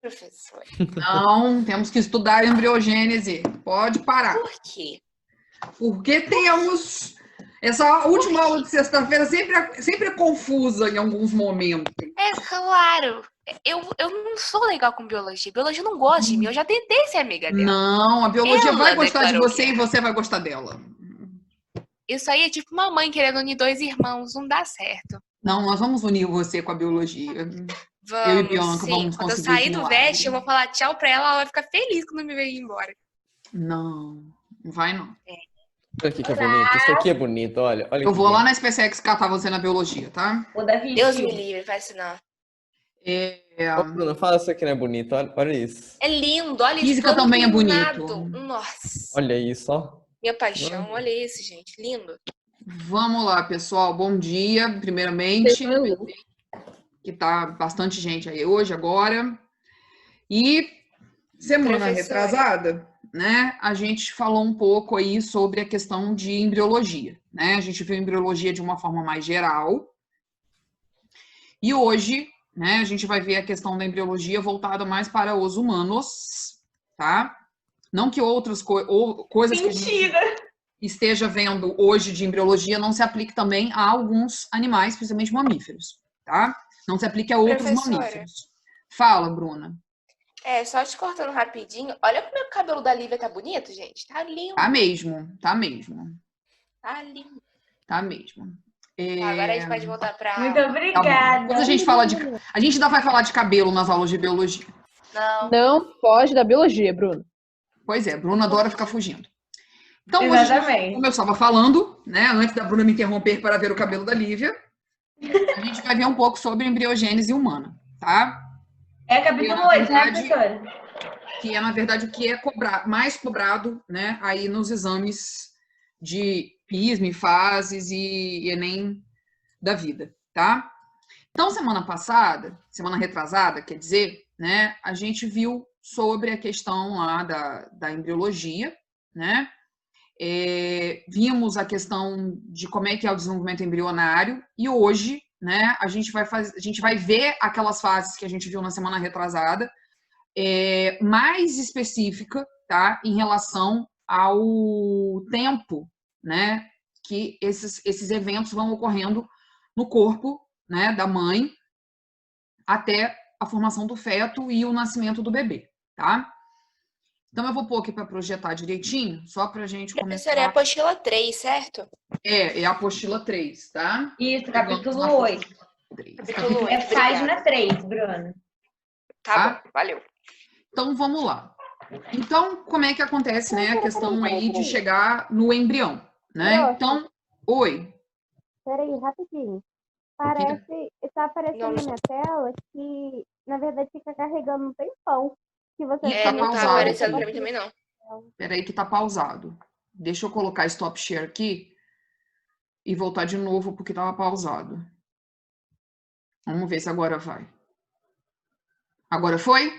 professor. Não, temos que estudar embriogênese. Pode parar. Por quê? Porque temos... Essa última aula de sexta-feira sempre é confusa em alguns momentos. É claro. Eu não sou legal com biologia. Biologia não gosta de mim. Eu já tentei ser amiga dela. Não, a biologia vai Ela gostar de declarou você e guerra. você vai gostar dela. Isso aí é tipo uma mãe querendo unir dois irmãos. Não dá certo. Não, nós vamos unir você com a biologia. Eu e Vamos, Bianca sim. vamos Quando eu conseguir esse sair do veste, eu milagre. vou falar tchau pra ela. Ela vai ficar feliz quando me ver ir embora. Não, não vai não. Olha aqui que é bonito. Isso aqui é bonito, olha. Olha Eu que vou lá bonito. na SpaceX catar você na biologia, tá? O Davi Deus me livre, faz isso não. Ô, Bruno, fala isso aqui não é bonito. Olha isso. É lindo, olha isso. Física Plano também é inclinado. bonito. Nossa, Olha isso, ó. minha paixão. Olha isso, gente. Lindo. Vamos lá, pessoal. Bom dia, primeiramente. Que tá bastante gente aí hoje, agora. E semana Professora. retrasada, né, a gente falou um pouco aí sobre a questão de embriologia, né? A gente viu embriologia de uma forma mais geral. E hoje, né, a gente vai ver a questão da embriologia voltada mais para os humanos, tá? Não que outras coisas que a gente esteja vendo hoje de embriologia não se aplique também a alguns animais, principalmente mamíferos, tá? Não se aplique a outros Professora. mamíferos. Fala, Bruna. Só te cortando rapidinho. Olha como o cabelo da Lívia tá bonito, gente. Tá lindo. Tá mesmo, tá mesmo, Tá lindo. tá mesmo. Agora a gente pode voltar pra Muito aula. obrigada. Depois a gente fala de... A gente ainda vai falar de cabelo nas aulas de biologia. Não. Não foge da biologia, Bruno. Pois é, Bruna adora ficar fugindo. Então, hoje, Exatamente. como eu estava falando, né, antes da Bruna me interromper para ver o cabelo da Lívia, a gente vai ver um pouco sobre embriogênese humana, tá? É capítulo 8, né, professora? Que é, na verdade, o que é mais cobrado, né, aí nos exames de PISME, fases e Enem da vida, tá? Então, semana retrasada, quer dizer, né, a gente viu sobre a questão lá da embriologia, né? Vimos a questão de como é que é o desenvolvimento embrionário e hoje, né, a gente vai ver aquelas fases que a gente viu na semana retrasada, mais específica, tá, em relação ao tempo, né, que esses eventos vão ocorrendo no corpo, né, da mãe até a formação do feto e o nascimento do bebê, tá? Então, eu vou pôr aqui para projetar direitinho, só para a gente começar. Professora, é a apostila 3, certo? É a apostila 3, tá? Isso, Pegamos capítulo na 8. Capítulo 8. É página 3, Bruno. Tá bom, valeu. Então, vamos lá. Então, como é que acontece, né, a questão aí de chegar no embrião, né? Então, oi. Peraí, rapidinho. Está aparecendo na minha tela que, na verdade, fica carregando um tempão. Que você Tá não tá pausado. aparecendo pra mim também, não. Peraí que tá pausado. Deixa eu colocar stop share aqui e voltar de novo porque tava pausado. Vamos ver se agora vai. Agora foi?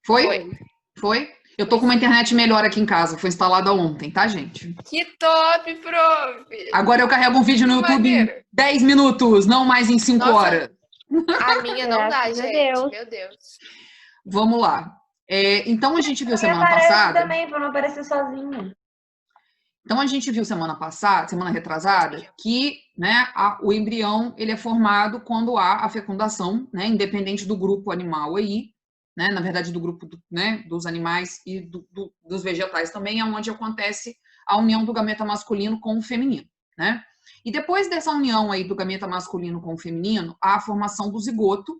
Foi? Foi? Eu tô com uma internet melhor aqui em casa. Foi instalada ontem, tá, gente? Que top, prof! Agora eu carrego um vídeo no YouTube em 10 minutos, não mais em 5 horas. A minha não dá, Graças a gente. Deus. Meu Deus. Vamos lá. Então, a gente viu semana Aparece passada... também, pra não aparecer sozinho. Então, a gente viu semana retrasada, que, né, o embrião ele é formado quando há a fecundação, né, independente do grupo animal aí, né, na verdade, do grupo né, dos animais e dos vegetais também, é onde acontece a união do gameta masculino com o feminino, né? E depois dessa união aí do gameta masculino com o feminino, há a formação do zigoto,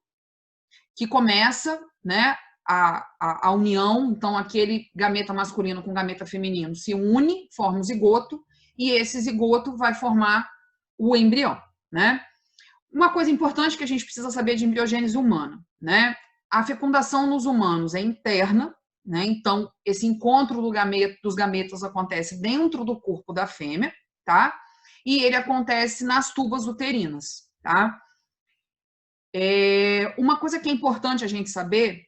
que começa, né, a união, então aquele gameta masculino com gameta feminino se une, forma o zigoto, e esse zigoto vai formar o embrião, né? Uma coisa importante que a gente precisa saber de embriogênese humana, né? A fecundação nos humanos é interna, né? Então, esse encontro dos gametas acontece dentro do corpo da fêmea, tá? E ele acontece nas tubas uterinas, tá? Uma coisa que é importante a gente saber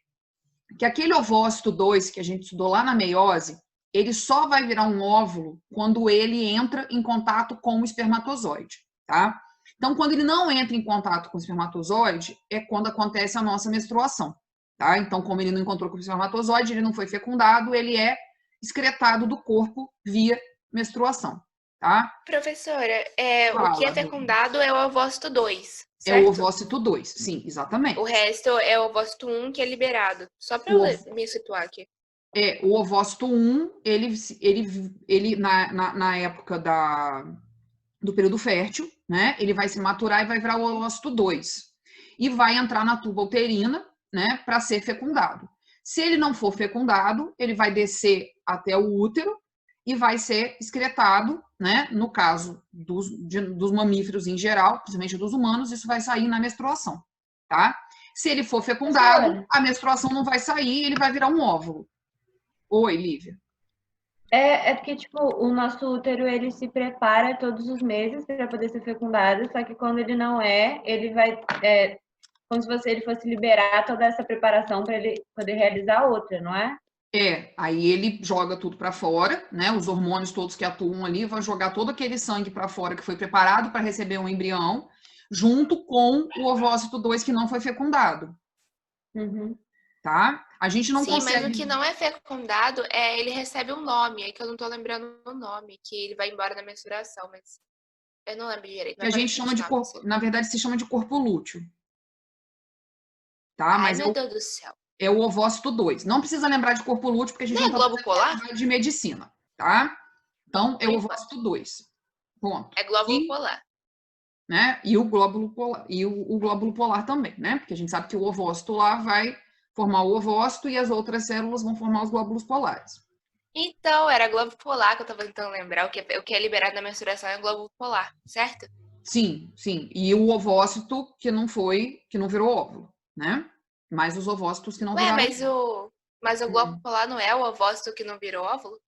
que aquele ovócito 2 que a gente estudou lá na meiose, ele só vai virar um óvulo quando ele entra em contato com o espermatozoide, tá? Então, quando ele não entra em contato com o espermatozoide, é quando acontece a nossa menstruação, tá? Então, como ele não encontrou com o espermatozoide, ele não foi fecundado, ele é excretado do corpo via menstruação, tá? Professora, o que é Fala, fecundado é o ovócito 2, é o certo? ovócito 2, sim, exatamente. O resto é o ovócito 1 que é liberado. Só para me situar aqui. O ovócito 1, ele na época do período fértil, né? Ele vai se maturar e vai virar o ovócito 2. E vai entrar na tuba uterina, né? Para ser fecundado. Se ele não for fecundado, ele vai descer até o útero e vai ser excretado, né? No caso dos mamíferos em geral, principalmente dos humanos, isso vai sair na menstruação, tá? Se ele for fecundado, a menstruação não vai sair, ele vai virar um óvulo. Oi, Lívia. É porque, tipo, o nosso útero, ele se prepara todos os meses para poder ser fecundado, só que quando ele não é, ele vai... como se ele fosse liberar toda essa preparação para ele poder realizar outra, não é? Aí ele joga tudo para fora, né? Os hormônios todos que atuam ali vão jogar todo aquele sangue para fora que foi preparado para receber um embrião, junto com o ovócito 2 que não foi fecundado. Uhum. Tá? A gente não Sim, consegue... mas o que não é fecundado ele recebe um nome, aí que eu não tô lembrando o nome, que ele vai embora na menstruação, mas eu não lembro direito. Que a gente chama de corpo, na verdade se chama de corpo lúteo. Tá? Ai, Mas meu Deus do céu. é o ovócito 2. Não precisa lembrar de corpo lúteo, porque a gente Não não é globo polar? de medicina, tá? Então, é o Por ovócito 2. Ponto. É glóbulo polar. Né? E o glóbulo polar, e o glóbulo polar também, né? Porque a gente sabe que o ovócito lá vai formar o ovócito e as outras células vão formar os glóbulos polares. Então, era glóbulo polar que eu tava tentando lembrar. O que é liberado na menstruação é glóbulo polar, certo? Sim, sim. E o ovócito que não virou óvulo, né? Mas os ovócitos que não viraram. Mas o glóbulo polar não é o ovócito que não virou óvulo?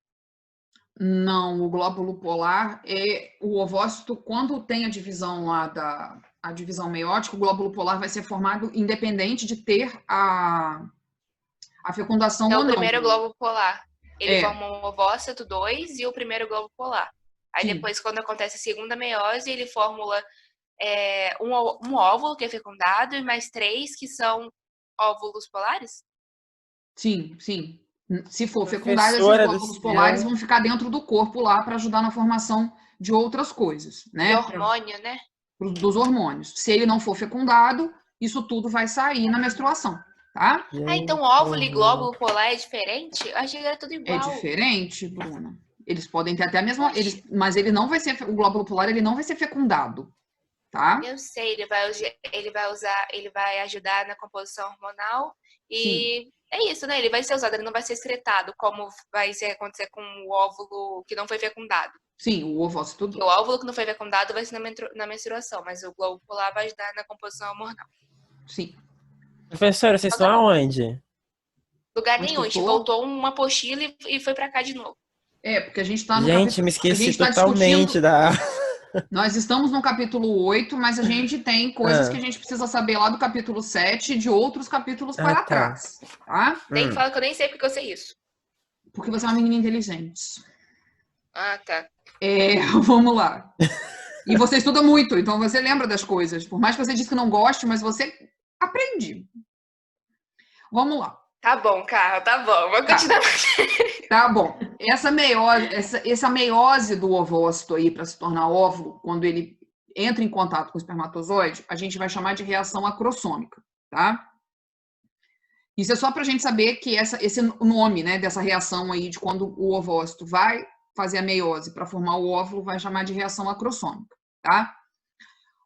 Não, o glóbulo polar é o ovócito, quando tem a divisão lá a divisão meiótica, o glóbulo polar vai ser formado independente de ter a fecundação ou não. É o primeiro glóbulo polar. Ele forma um ovócito 2 e o primeiro glóbulo polar. Aí depois, quando acontece a segunda meiose, ele formula um óvulo que é fecundado e mais 3 que são óvulos polares? Sim, sim. Se for fecundado, esses glóbulos polares vão ficar dentro do corpo lá para ajudar na formação de outras coisas, né? De hormônio, né? Dos hormônios. Se ele não for fecundado, isso tudo vai sair na menstruação, tá? Então óvulo e glóbulo polar é diferente? Eu achei que era tudo igual. É diferente, Bruna. Eles podem ter até a mesma... mas ele não vai ser... O glóbulo polar, ele não vai ser fecundado, tá? Eu sei, ele vai ajudar na composição hormonal e... Sim. É isso, né? Ele vai ser usado, ele não vai ser excretado, como vai acontecer com o óvulo que não foi fecundado. Sim, o ovócito. O óvulo que não foi fecundado vai ser na menstruação, mas o glóbulo polar vai ajudar na composição hormonal. Sim. Professora, vocês estão aonde? Lugar nenhum, a gente voltou uma apostila e foi pra cá de novo. Porque a gente tá no Gente, me esqueci totalmente da... Nós estamos no capítulo 8, mas a gente tem coisas que a gente precisa saber lá do capítulo 7 e de outros capítulos para trás, tá? Nem fala que eu nem sei porque eu sei isso. Porque você é uma menina inteligente. Ah, tá. Vamos lá. E você estuda muito, então você lembra das coisas. Por mais que você disse que não goste, mas você aprende. Vamos lá. Tá bom, Carla, tá bom. Vou continuar. Tá bom. Essa meiose do ovócito aí para se tornar óvulo, quando ele entra em contato com o espermatozoide, a gente vai chamar de reação acrossômica, tá? Isso é só para a gente saber que esse nome, né, dessa reação aí de quando o ovócito vai fazer a meiose para formar o óvulo, vai chamar de reação acrossômica, tá?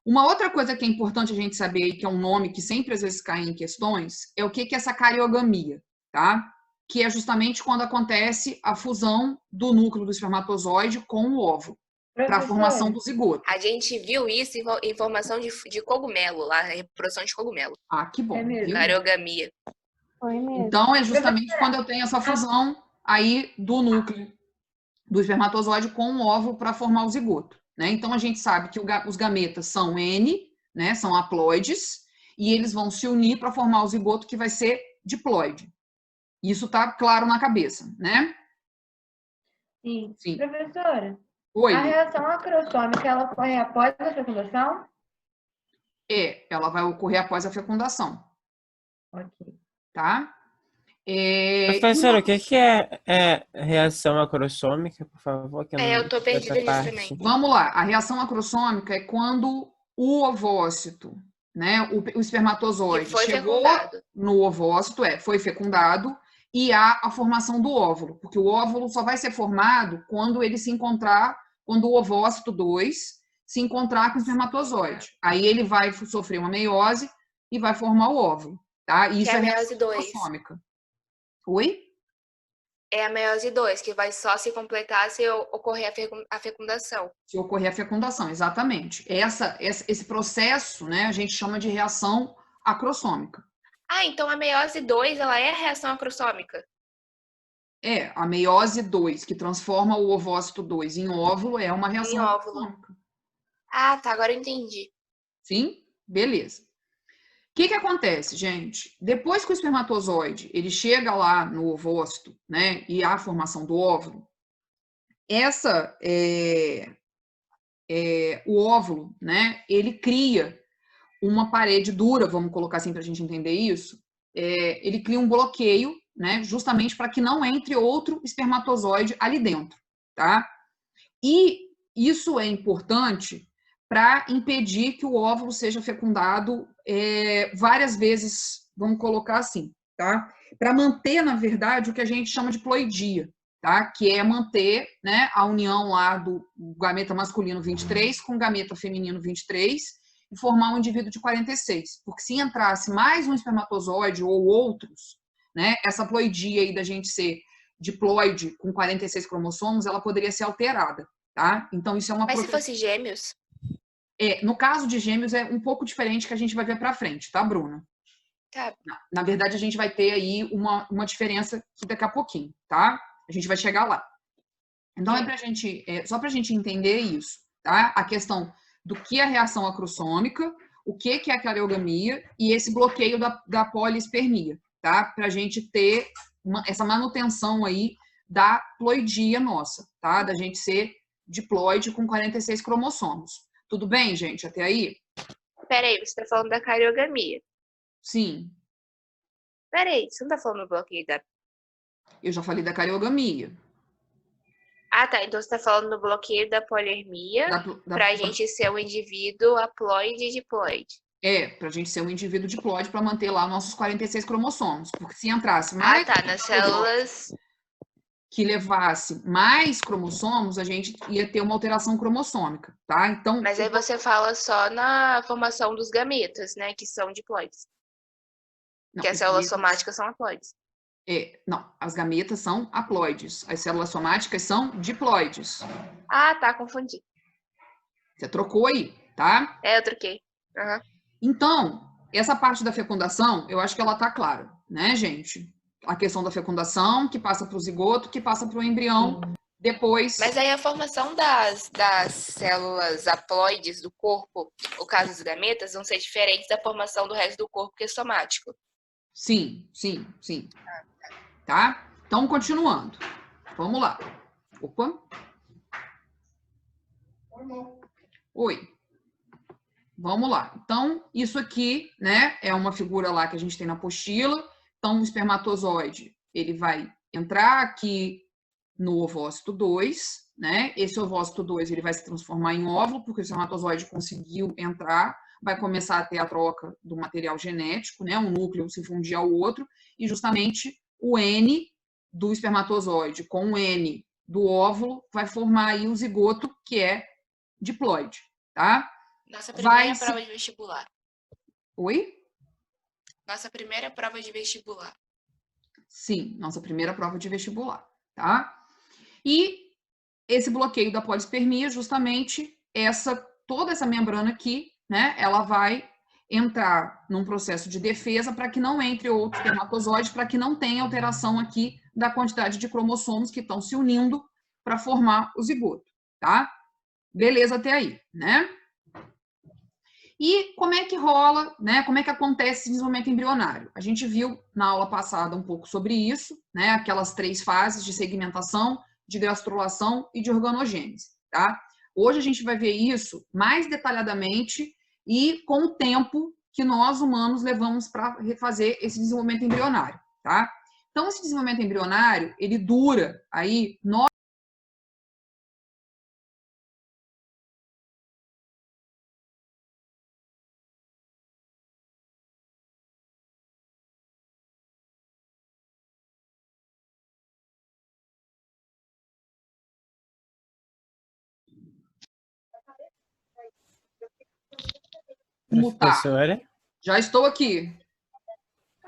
Uma outra coisa que é importante a gente saber aí, que é um nome que sempre às vezes cai em questões, é o que é essa cariogamia, tá? Que é justamente quando acontece a fusão do núcleo do espermatozoide com o óvulo, para a formação do zigoto. A gente viu isso em formação de cogumelo, lá, reprodução de cogumelo. Ah, que bom. Cariogamia. Foi mesmo. Então, é justamente quando eu tenho essa fusão aí do núcleo do espermatozoide com o óvulo para formar o zigoto, né? Então, a gente sabe que os gametas são N, né? São haploides, e eles vão se unir para formar o zigoto, que vai ser diploide. Isso tá claro na cabeça, né? Sim. Sim. Professora, Oi. a reação acrossômica, ela ocorre após a fecundação? Ela vai ocorrer após a fecundação, Ok. tá? Professora, o que é reação acrossômica, por favor? Que eu não Eu tô essa perdida nisso parte. também. Vamos lá. A reação acrossômica é quando o ovócito, né, o espermatozoide Que foi chegou fecundado. no ovócito, foi fecundado, e há a formação do óvulo, porque o óvulo só vai ser formado quando ele se encontrar, quando o ovócito 2 se encontrar com o espermatozoide. Aí ele vai sofrer uma meiose e vai formar o óvulo, tá? E Que isso é a reação meiose 2. acrossômica. Oi? É a meiose 2, que vai só se completar se ocorrer a fecundação. Se ocorrer a fecundação, exatamente. Esse processo, né, a gente chama de reação acrossômica. Então a meiose 2, ela é a reação acrossômica? A meiose 2, que transforma o ovócito 2 em óvulo, é uma reação Em óvulo. acrossômica. Tá, agora eu entendi. Sim? Beleza. O que acontece, gente? Depois que o espermatozoide ele chega lá no ovócito, né, e há a formação do óvulo, o óvulo, né, ele cria uma parede dura, vamos colocar assim para a gente entender isso. Ele cria um bloqueio, né, justamente para que não entre outro espermatozoide ali dentro, tá? E isso é importante para impedir que o óvulo seja fecundado várias vezes, vamos colocar assim, tá? Para manter, na verdade, o que a gente chama de ploidia, tá? Que é manter, né, a união lá do gameta masculino 23 com o gameta feminino 23 e formar um indivíduo de 46. Porque se entrasse mais um espermatozoide ou outros, né, essa ploidia aí da gente ser diploide com 46 cromossomos, ela poderia ser alterada, tá? Então isso é uma Mas se fosse gêmeos? No caso de gêmeos é um pouco diferente que a gente vai ver para frente, tá, Bruna? Tá. Na verdade, a gente vai ter aí uma diferença que daqui a pouquinho, tá? A gente vai chegar lá. Então, só para a gente entender isso, tá? A questão do que é a reação acrossômica, o que é a cariogamia e esse bloqueio da polispermia, tá? Para a gente ter essa manutenção aí da ploidia nossa, tá? Da gente ser diploide com 46 cromossomos. Tudo bem, gente? Até aí? Peraí, você tá falando da cariogamia. Sim. Peraí, você não tá falando do bloqueio da... Eu já falei da cariogamia. Tá. Então você tá falando do bloqueio da polermia pra gente ser um indivíduo haploide e diploide. Pra gente ser um indivíduo diploide para manter lá nossos 46 cromossomos. Porque se entrasse mais... nas células... que levasse mais cromossomos, a gente ia ter uma alteração cromossômica, tá? Então, mas aí você fala só na formação dos gametas, né? Que são diploides. Que as células somáticas são haploides. Não, as gametas são haploides. As células somáticas são diploides. Tá, confundi. Você trocou aí, tá? Eu troquei. Uhum. Então, essa parte da fecundação, eu acho que ela tá clara, né, gente? A questão da fecundação, que passa para o zigoto, que passa para o embrião, depois... Mas aí a formação das células haploides do corpo, o caso dos gametas, vão ser diferentes da formação do resto do corpo, que é somático. Sim. Tá? Então, continuando. Vamos lá. Opa. Oi. Vamos lá. Então, isso aqui, né, é uma figura lá que a gente tem na apostila. Então, o espermatozoide, ele vai entrar aqui no ovócito 2, né? Esse ovócito 2, ele vai se transformar em óvulo, porque o espermatozoide conseguiu entrar, vai começar a ter a troca do material genético, né? Um núcleo se fundir ao outro, e justamente o N do espermatozoide com o N do óvulo vai formar aí o zigoto, que é diploide, tá? Nossa primeira prova de vestibular. Oi? Nossa primeira prova de vestibular. Sim, nossa primeira prova de vestibular, tá? E esse bloqueio da polispermia, justamente toda essa membrana aqui, né, ela vai entrar num processo de defesa para que não entre outro espermatozoide, para que não tenha alteração aqui da quantidade de cromossomos que estão se unindo para formar o zigoto, tá? Beleza até aí, né? E como é que rola, né? Como é que acontece esse desenvolvimento embrionário? A gente viu na aula passada um pouco sobre isso, né? Aquelas 3 fases de segmentação, de gastrulação e de organogênese, tá? Hoje a gente vai ver isso mais detalhadamente e com o tempo que nós, humanos, levamos para refazer esse desenvolvimento embrionário, tá? Então, esse desenvolvimento embrionário, ele dura aí 9 Professora? Já estou aqui.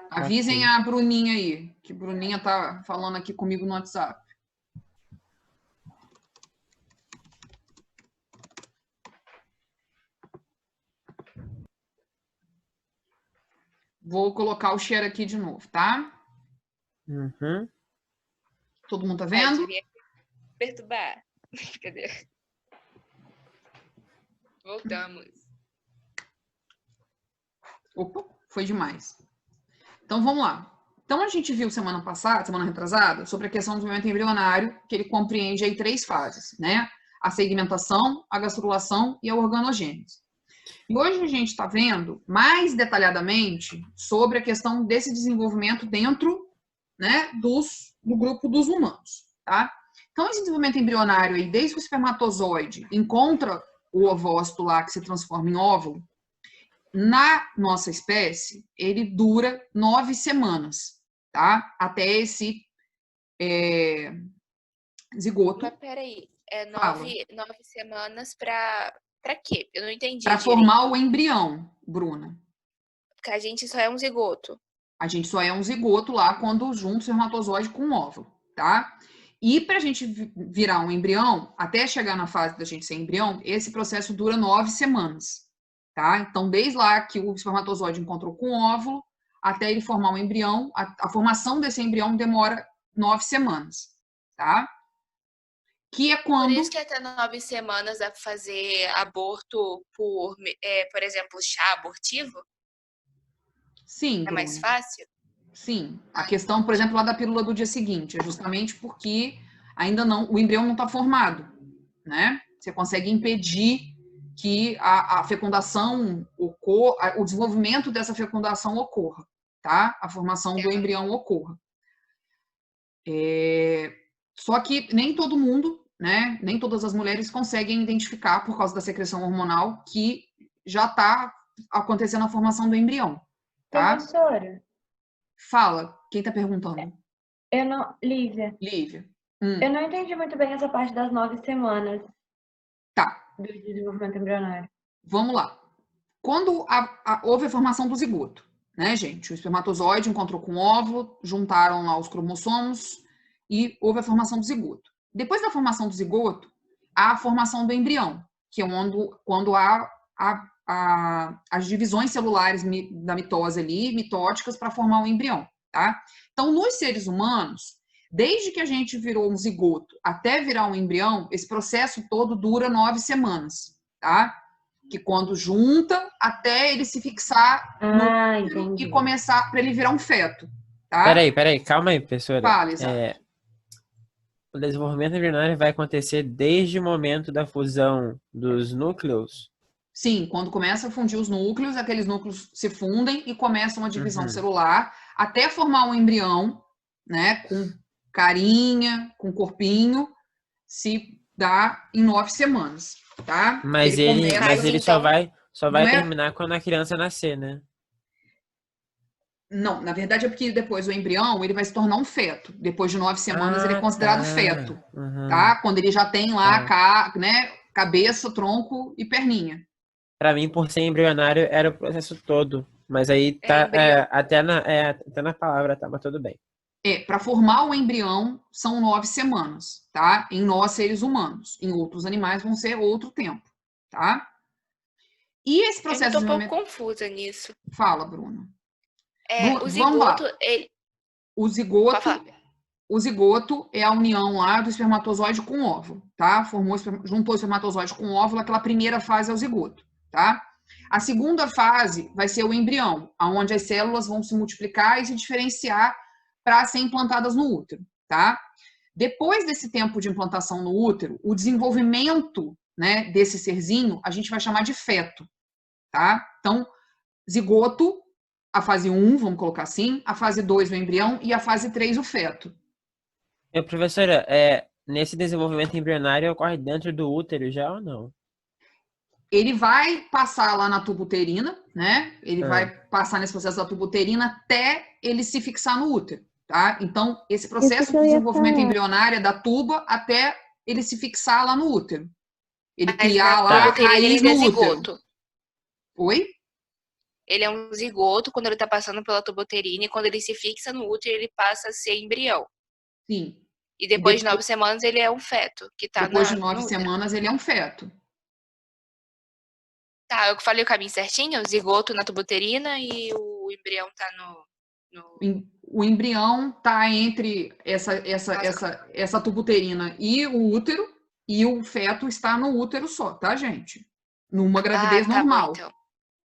Avisem Ok. a Bruninha aí, que a Bruninha tá falando aqui comigo no WhatsApp. Vou colocar o share aqui de novo, tá? Uhum. Todo mundo tá vendo? Devia perturbar. Cadê? Voltamos. Opa, foi demais. Então, vamos lá. Então, a gente viu semana passada, semana retrasada, sobre a questão do desenvolvimento embrionário, que ele compreende aí 3 fases, né? A segmentação, a gastrulação e a organogênese. E hoje a gente está vendo mais detalhadamente sobre a questão desse desenvolvimento dentro, né, do grupo dos humanos, tá? Então, esse desenvolvimento embrionário aí, desde que o espermatozoide encontra o ovócito lá que se transforma em óvulo, na nossa espécie, ele dura 9 semanas, tá? Até esse zigoto. Mas peraí, é Fala. 9 semanas pra quê? Eu não entendi Para direito. formar o embrião, Bruna. Porque a gente só é um zigoto. A gente só é um zigoto lá quando junta o espermatozoide com o óvulo, tá? E para a gente virar um embrião, até chegar na fase da gente ser embrião, esse processo dura 9 semanas, tá? Então, desde lá que o espermatozoide encontrou com o óvulo, até ele formar um embrião, a formação desse embrião demora 9 semanas, tá? Que é quando... Por isso que até 9 semanas dá pra fazer aborto por exemplo, chá abortivo? Sim, É mais Bruna. fácil? Sim. A questão, por exemplo, lá da pílula do dia seguinte, é justamente porque ainda não, o embrião não está formado, né? Você consegue impedir que a fecundação ocorra, o desenvolvimento dessa fecundação ocorra, tá? A formação do embrião ocorra. Só que nem todo mundo, né? Nem todas as mulheres conseguem identificar, por causa da secreção hormonal, que já está acontecendo a formação do embrião, tá? Professora, Fala, quem está perguntando? eu não... Lívia, Lívia. eu não entendi muito bem essa parte das 9 semanas Tá, do desenvolvimento embrionário. vamos lá. Quando houve a formação do zigoto, né, gente? O espermatozoide encontrou com o óvulo, juntaram lá os cromossomos e houve a formação do zigoto. Depois da formação do zigoto, há a formação do embrião, que é quando há as divisões celulares da mitose ali, mitóticas, para formar um embrião, tá? Então, nos seres humanos, desde que a gente virou um zigoto até virar um embrião, esse processo todo dura 9 semanas, tá? Que quando junta, até ele se fixar no útero e começar, para ele virar um feto, tá? Peraí, calma aí, professora. Fala, Isaac. O desenvolvimento embrionário vai acontecer desde o momento da fusão dos núcleos? Sim, quando começa a fundir os núcleos, aqueles núcleos se fundem e começam uma divisão celular, até formar um embrião, né, com carinha, com corpinho, se dá em 9 semanas, tá? Mas ele só vai terminar quando a criança nascer, né? Não, na verdade é porque depois o embrião, ele vai se tornar um feto. Depois de 9 semanas, ele é considerado feto, tá? Quando ele já tem lá, né, cabeça, tronco e perninha. Para mim, por ser embrionário, era o processo todo. Mas aí tá até na palavra, tá, mas tudo bem. Para formar o embrião são 9 semanas, tá? Em nós, seres humanos. Em outros animais vão ser outro tempo, tá? E esse processo eu tô um pouco confusa nisso. Fala, Bruna. O zigoto, O zigoto é a união lá do espermatozoide com o óvulo, tá? Juntou o espermatozoide com o óvulo, aquela primeira fase é o zigoto, tá? A segunda fase vai ser o embrião, onde as células vão se multiplicar e se diferenciar para serem implantadas no útero, tá? Depois desse tempo de implantação no útero, o desenvolvimento, né, desse serzinho, a gente vai chamar de feto, tá? Então, zigoto, a fase 1, vamos colocar assim, a fase 2, o embrião, e a fase 3, o feto. Professora, nesse desenvolvimento embrionário ocorre dentro do útero já ou não? Ele vai passar lá na tuba uterina, né? Ele vai passar nesse processo da tuba uterina até ele se fixar no útero, tá? Então, esse processo de desenvolvimento embrionário é da tuba até ele se fixar lá no útero. Ele criar lá a raiz no útero. Oi? Ele é um zigoto quando ele tá passando pela tuba uterina e quando ele se fixa no útero, ele passa a ser embrião. Sim. E depois de 9 semanas, ele é um feto. Que tá depois de 9 semanas, ele é um feto. Tá, eu falei o caminho certinho? O zigoto na tuba uterina e o embrião tá no... O embrião tá entre essa tuba uterina e o útero, e o feto está no útero só, tá, gente? Numa gravidez normal. Bom, então.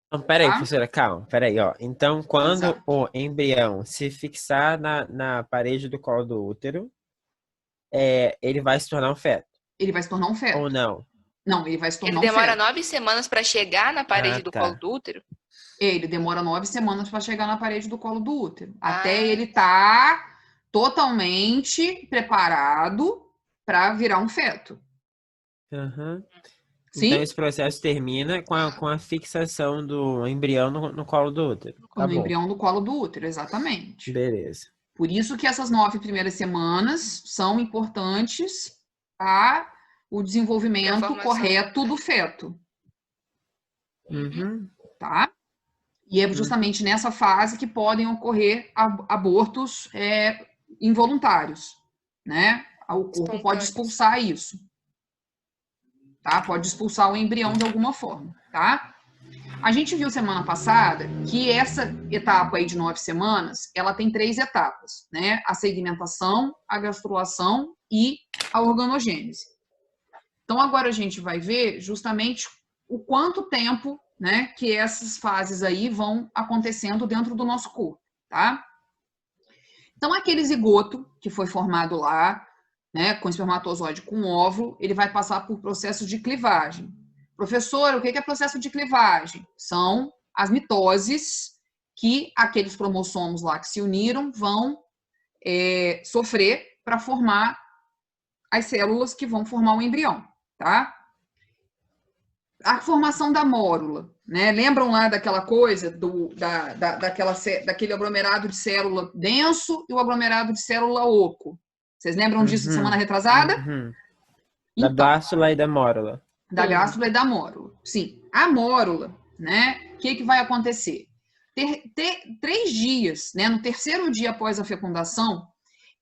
Então, peraí, professora, calma, peraí, ó. Então, quando Exato. o embrião se fixar na parede do colo do útero, ele vai se tornar um feto? Ele vai se tornar um feto. Ou não? Não, ele vai se tornar um feto. Ele demora feto. 9 semanas para chegar na parede do colo do útero? Ele demora 9 semanas para chegar na parede do colo do útero. Até ele estar totalmente preparado para virar um feto. Uhum. Sim? Então, esse processo termina com a fixação do embrião no colo do útero. No embrião do colo do útero, exatamente. Beleza. Por isso que essas 9 primeiras semanas são importantes para o desenvolvimento correto do feto. Uhum. Tá? E é justamente nessa fase que podem ocorrer abortos involuntários, né? O corpo pode expulsar isso. Tá? Pode expulsar o embrião de alguma forma, tá? A gente viu semana passada que essa etapa aí de 9 semanas, ela tem 3 etapas, né? A segmentação, a gastrulação e a organogênese. Então, agora a gente vai ver justamente o quanto tempo, né, que essas fases aí vão acontecendo dentro do nosso corpo, tá? Então, aquele zigoto que foi formado lá, né, com espermatozoide com óvulo, ele vai passar por processos de clivagem. Professora, o que é processo de clivagem? São as mitoses que aqueles cromossomos lá que se uniram vão sofrer para formar as células que vão formar o embrião, tá? A formação da mórula, né? Lembram lá daquela coisa, daquele aglomerado de célula denso e o aglomerado de célula oco? Vocês lembram disso semana retrasada? Da Então, blástula e da mórula. Da gástrula e da mórula. Sim. A mórula, né? O que vai acontecer? 3 dias, né? No terceiro dia após a fecundação,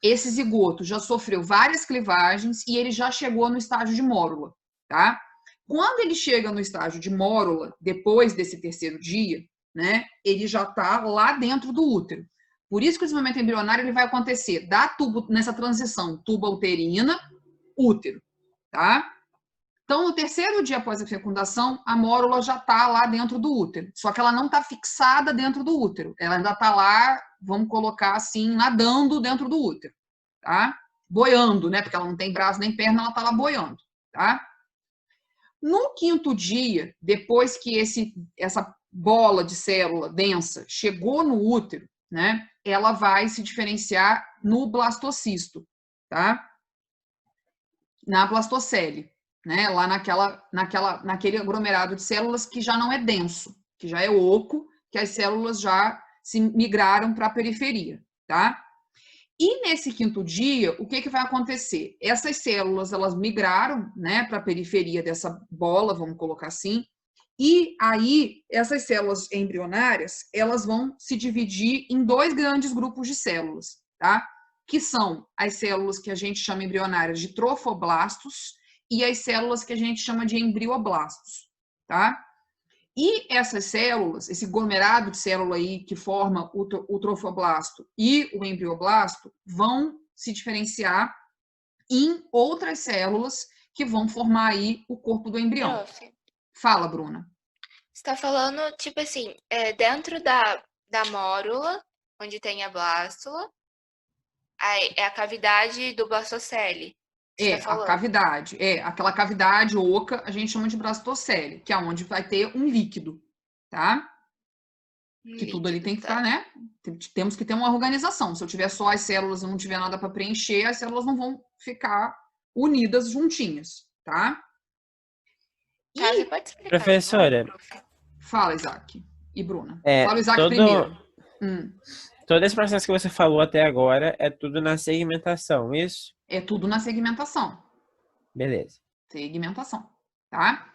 esse zigoto já sofreu várias clivagens e ele já chegou no estágio de mórula, tá? Quando ele chega no estágio de mórula, depois desse terceiro dia, né? Ele já está lá dentro do útero. Por isso que o desenvolvimento embrionário ele vai acontecer nessa transição tuba uterina, útero, tá? Então, no terceiro dia após a fecundação, a mórula já está lá dentro do útero. Só que ela não está fixada dentro do útero. Ela ainda está lá, vamos colocar assim, nadando dentro do útero, tá? Boiando, né? Porque ela não tem braço nem perna, ela está lá boiando, tá? No quinto dia, depois que essa bola de célula densa chegou no útero, né? Ela vai se diferenciar no blastocisto, tá? Na blastocele. Né, lá naquele aglomerado de células que já não é denso, que já é oco, que as células já se migraram para a periferia, tá? E nesse quinto dia, o que vai acontecer? Essas células, elas migraram, né, para a periferia dessa bola, vamos colocar assim, e aí essas células embrionárias, elas vão se dividir em 2 grandes grupos de células, tá? Que são as células que a gente chama embrionárias de trofoblastos, e as células que a gente chama de embrioblastos, tá? E essas células, esse aglomerado de célula aí que forma o trofoblasto e o embrioblasto, vão se diferenciar em outras células que vão formar aí o corpo do embrião. Fala, Bruna. Você está falando, tipo assim, dentro da mórula, onde tem a blástula, é a cavidade do blastocele. A cavidade. Aquela cavidade oca, a gente chama de blastocele, que é onde vai ter um líquido, tá? Que tudo ali tem que estar, né? Temos que ter uma organização. Se eu tiver só as células e não tiver nada para preencher, as células não vão ficar unidas juntinhas, tá? Tá, você pode explicar. Professora. Fala, Isaac. E Bruna. Fala o Isaac primeiro. Todo esse processo que você falou até agora é tudo na segmentação, isso? É tudo na segmentação. Beleza. Segmentação, tá?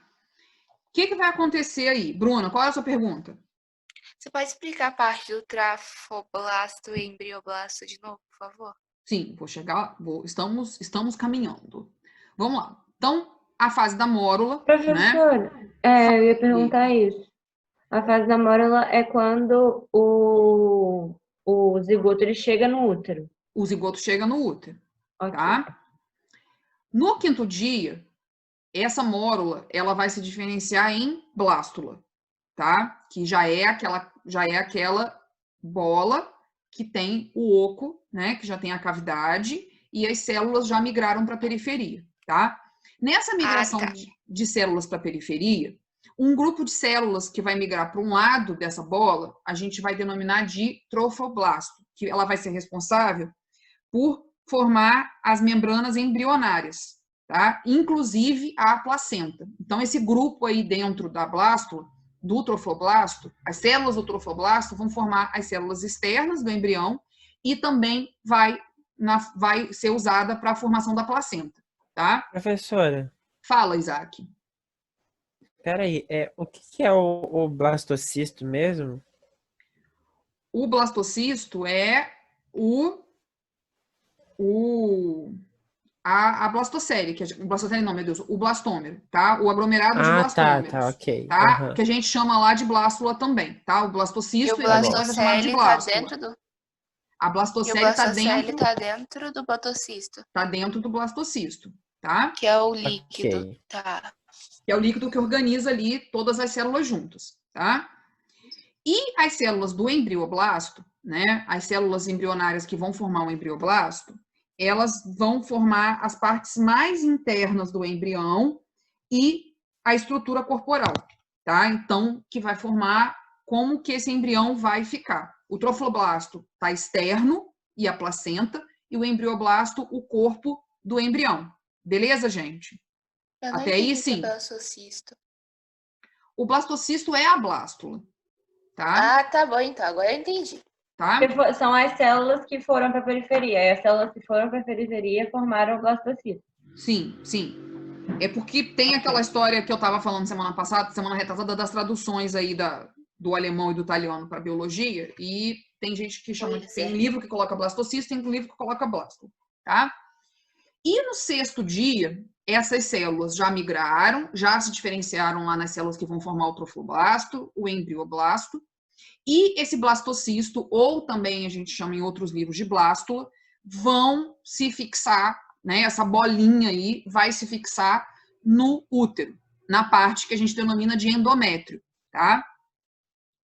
O que vai acontecer aí? Bruna, qual é a sua pergunta? Você pode explicar a parte do trafoblasto e embrioblasto de novo, por favor? Sim, vou chegar, estamos caminhando. Vamos lá. Então, a fase da mórula, Professora, né? Eu ia perguntar isso. A fase da mórula é quando o zigoto ele chega no útero. O zigoto chega no útero, Okay. tá? No 5º dia, essa mórula, ela vai se diferenciar em blástula, tá? Que já é aquela bola que tem o oco, né? Que já tem a cavidade e as células já migraram para a periferia, tá? Nessa migração de células para a periferia, um grupo de células que vai migrar para um lado dessa bola, a gente vai denominar de trofoblasto, que ela vai ser responsável por formar as membranas embrionárias, tá? Inclusive a placenta. Então, esse grupo aí dentro da blástula, do trofoblasto, as células do trofoblasto vão formar as células externas do embrião e também vai ser usada para a formação da placenta, tá? Professora. Fala, Isaac. Peraí, o que é o blastocisto mesmo? O blastocisto é a blastocele, o blastocele não, meu Deus, o blastômero, tá? O aglomerado de blastômeros. Tá, ok. Tá? Que a gente chama lá de blástula também, tá? O blastocisto e o blastocele tá dentro do... A blastocele tá dentro do blastocisto. Tá dentro do blastocisto, tá? Que é o líquido, okay. tá? Que é o líquido que organiza ali todas as células juntas, tá? E as células do embrioblasto, né? As células embrionárias que vão formar o embrioblasto, elas vão formar as partes mais internas do embrião e a estrutura corporal, tá? Então, que vai formar como que esse embrião vai ficar. O trofoblasto está externo e a placenta, e o embrioblasto, o corpo do embrião. Beleza, gente? Até aí, sim. O blastocisto é a blástula, tá? Ah, tá bom, então. Agora eu entendi. Tá? São as células que foram para a periferia. E as células que foram para a periferia formaram o blastocisto. Sim, sim. É porque tem aquela história que eu estava falando semana retrasada, das traduções aí do alemão e do italiano para biologia, e tem gente que chama, tem livro que coloca blastocisto, tem livro que coloca blástula, tá? E no 6º dia, essas células já migraram, já se diferenciaram lá nas células que vão formar o trofoblasto, o embrioblasto, e esse blastocisto, ou também a gente chama em outros livros de blástula, vão se fixar, né? Essa bolinha aí vai se fixar no útero, na parte que a gente denomina de endométrio, tá?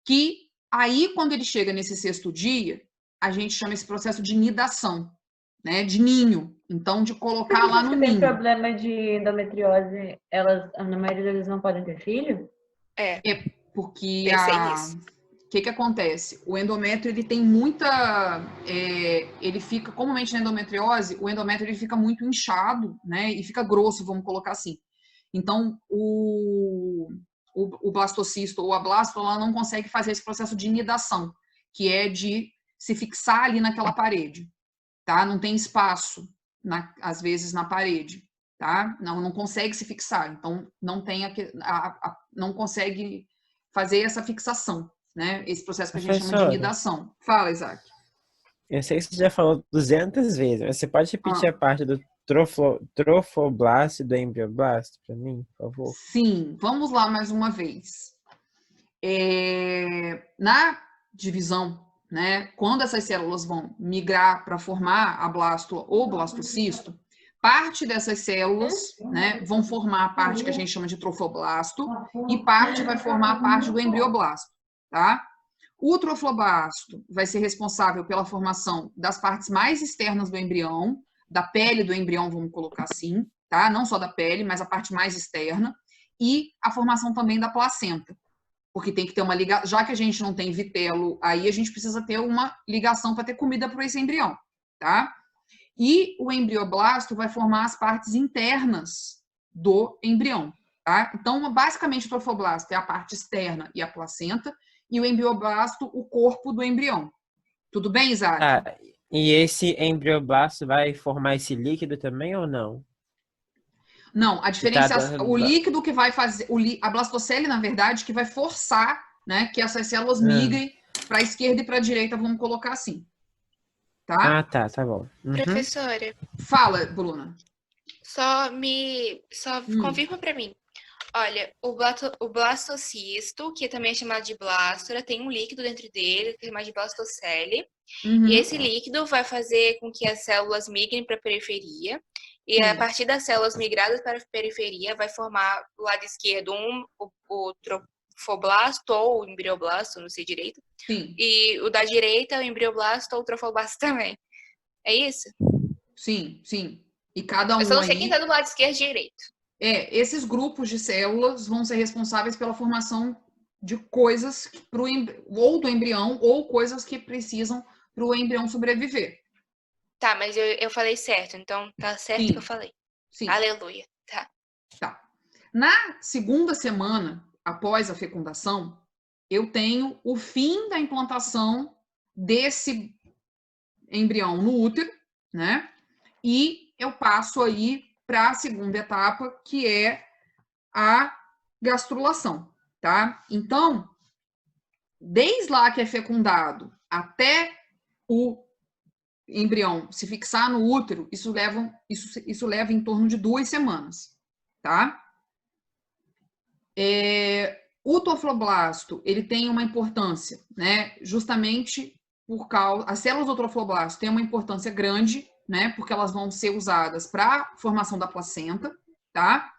Que aí, quando ele chega nesse 6º dia, a gente chama esse processo de nidação, né? De ninho. Então, de colocar lá no ninho. Tem problema de endometriose, na maioria das vezes não podem ter filho? É porque pensei nisso. O que acontece? O endométrio, ele tem muita... ele fica, comumente na endometriose, o endométrio ele fica muito inchado, né? E fica grosso, vamos colocar assim. Então, o blastocisto ou a blástula, ela não consegue fazer esse processo de nidação, que é de se fixar ali naquela parede, tá? Não tem espaço, às vezes, na parede, tá? Não consegue se fixar. Então, não tem não consegue fazer essa fixação, né? Esse processo que a gente chama de nidação. Fala, Isaac. Eu sei que você já falou 200 vezes, mas você pode repetir a parte do trofoblasto e do embrioblasto para mim, por favor? Sim, vamos lá mais uma vez. Na divisão, né, quando essas células vão migrar para formar a blástula ou blastocisto, parte dessas células, né, vão formar a parte que a gente chama de trofoblasto e parte vai formar a parte do embrioblasto, tá? O trofoblasto vai ser responsável pela formação das partes mais externas do embrião, da pele do embrião, vamos colocar assim, tá? Não só da pele, mas a parte mais externa, e a formação também da placenta, Porque tem que ter uma ligação, já que a gente não tem vitelo, aí a gente precisa ter uma ligação para ter comida para esse embrião, tá? E o embrioblasto vai formar as partes internas do embrião, tá? Então, basicamente, o trofoblasto é a parte externa e a placenta, e o embrioblasto, o corpo do embrião. Tudo bem, Isaac? Ah, e esse embrioblasto vai formar esse líquido também ou não? Não, a diferença é o dando... líquido que vai fazer, a blastocele, na verdade, que vai forçar, né, que essas células migrem para a esquerda e para a direita, vamos colocar assim. Tá? Ah, tá bom. Professora, Fala, Bruna. só confirma para mim. Olha, o blastocisto, que também é chamado de blástora, tem um líquido dentro dele, que é chamado de blastocele. E esse líquido vai fazer com que as células migrem para a periferia. E a partir das células migradas para a periferia, vai formar o lado esquerdo o trofoblasto ou o embrioblasto, não sei direito. Sim. E o da direita, o embrioblasto ou o trofoblasto também. É isso? Sim, sim. E cada um Eu só não sei aí... quem está do lado esquerdo e direito. Esses grupos de células vão ser responsáveis pela formação de coisas ou do embrião ou coisas que precisam para o embrião sobreviver. Tá, mas eu falei certo, então tá certo Sim. que eu falei. Sim. Aleluia. Tá. Na segunda semana após a fecundação, eu tenho o fim da implantação desse embrião no útero, né? E eu passo aí para a segunda etapa, que é a gastrulação, tá? Então, desde lá que é fecundado até o embrião se fixar no útero, isso leva em torno de 2 semanas, tá? O trofoblasto, ele tem uma importância, né? Justamente por causa... As células do trofoblasto têm uma importância grande, né? Porque elas vão ser usadas para a formação da placenta, tá?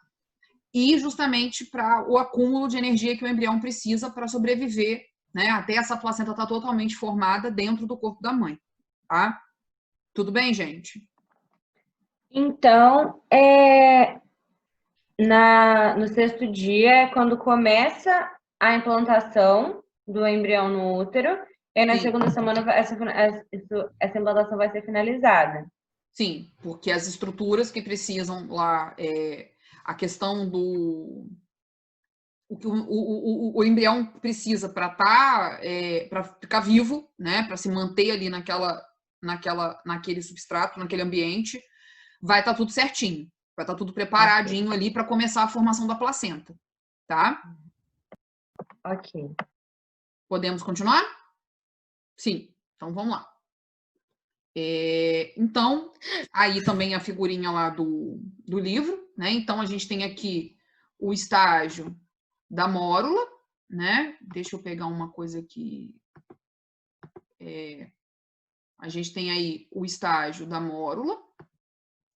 E justamente para o acúmulo de energia que o embrião precisa para sobreviver, né? Até essa placenta estar totalmente formada dentro do corpo da mãe, tá? Tudo bem, gente? Então, no sexto dia é quando começa a implantação do embrião no útero, e na segunda semana essa implantação vai ser finalizada. Sim, porque as estruturas que precisam lá, a questão do... O embrião precisa para para ficar vivo, né? Para se manter ali naquele substrato, naquele ambiente, vai estar tudo certinho. Vai estar tudo preparadinho ali para começar a formação da placenta, tá? Ok. Podemos continuar? Sim. Então, vamos lá. Então, aí também a figurinha lá do livro, né? Então, a gente tem aqui o estágio da mórula, né? Deixa eu pegar uma coisa aqui. A gente tem aí o estágio da mórula,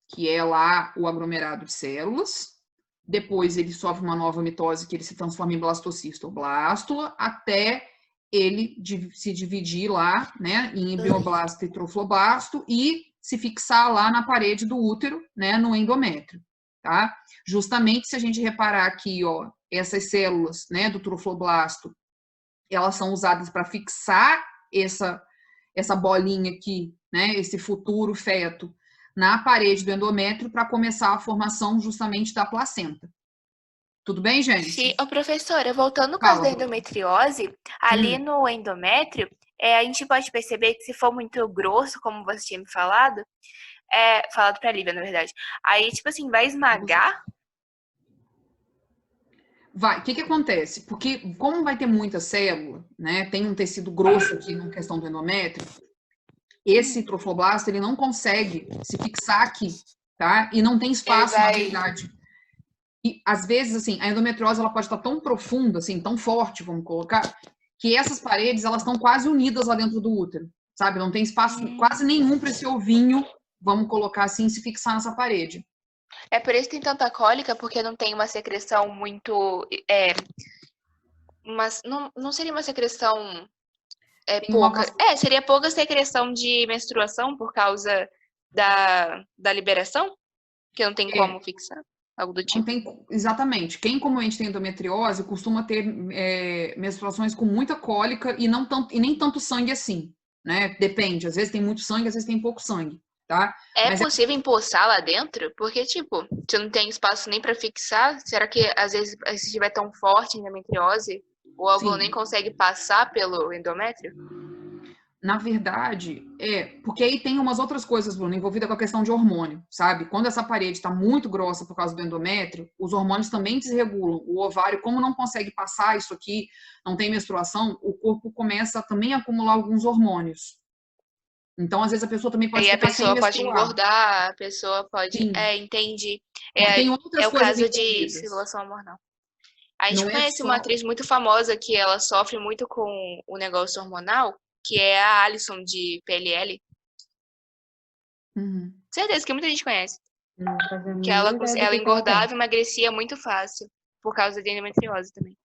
que é lá o aglomerado de células. Depois ele sofre uma nova mitose, que ele se transforma em blastocisto ou blástula, até ele se dividir lá, né, em embrioblasto e trofoblasto e se fixar lá na parede do útero, né, no endométrio, tá? Justamente se a gente reparar aqui, ó, essas células, né, do trofoblasto, elas são usadas para fixar essa bolinha aqui, né, esse futuro feto na parede do endométrio para começar a formação justamente da placenta. Tudo bem, gente? Sim, professora, voltando no caso da endometriose, ali no endométrio, a gente pode perceber que se for muito grosso, como você tinha me falado pra Lívia, na verdade, aí, tipo assim, vai esmagar? Vai. O que acontece? Porque como vai ter muita célula, né, tem um tecido grosso aqui na questão do endométrio, esse trofoblasto, ele não consegue se fixar aqui, tá? E não tem espaço, na verdade. E, às vezes, assim, a endometriose, ela pode estar tão profunda, assim, tão forte, vamos colocar, que essas paredes, elas estão quase unidas lá dentro do útero, sabe? Não tem espaço quase nenhum para esse ovinho, vamos colocar assim, se fixar nessa parede. É por isso que tem tanta cólica, porque não tem uma secreção muito... não seria uma secreção pouca... seria pouca secreção de menstruação por causa da liberação? Que não tem como fixar? Algo do Não tipo. tem, exatamente. Quem comumente tem endometriose costuma ter menstruações com muita cólica e, e nem tanto sangue assim, né? Depende. Às vezes tem muito sangue, às vezes tem pouco sangue, tá? É Mas possível empossar lá dentro? Porque, tipo, você não tem espaço nem pra fixar. Será que, às vezes, se estiver tão forte a endometriose, o óvulo sim, nem consegue passar pelo endométrio? na verdade, porque aí tem umas outras coisas, Bruno, envolvida com a questão de hormônio, sabe? Quando essa parede está muito grossa por causa do endométrio, os hormônios também desregulam. O ovário, como não consegue passar isso aqui, não tem menstruação, o corpo começa também a acumular alguns hormônios. Então, às vezes, a pessoa também pode Aí a ficar sem pessoa pode menstruar. engordar, a pessoa pode... Sim, Entendi. porque tem É outras o coisas caso de envolvidas. simulação hormonal. A gente Não é conhece uma só... atriz muito famosa que ela sofre muito com o negócio hormonal, que é a Alison de PLL. Uhum. Certeza que muita gente conhece. Não fazia a Que mínima ideia do ela que ela tem. engordava e emagrecia muito fácil, por causa da endometriose também.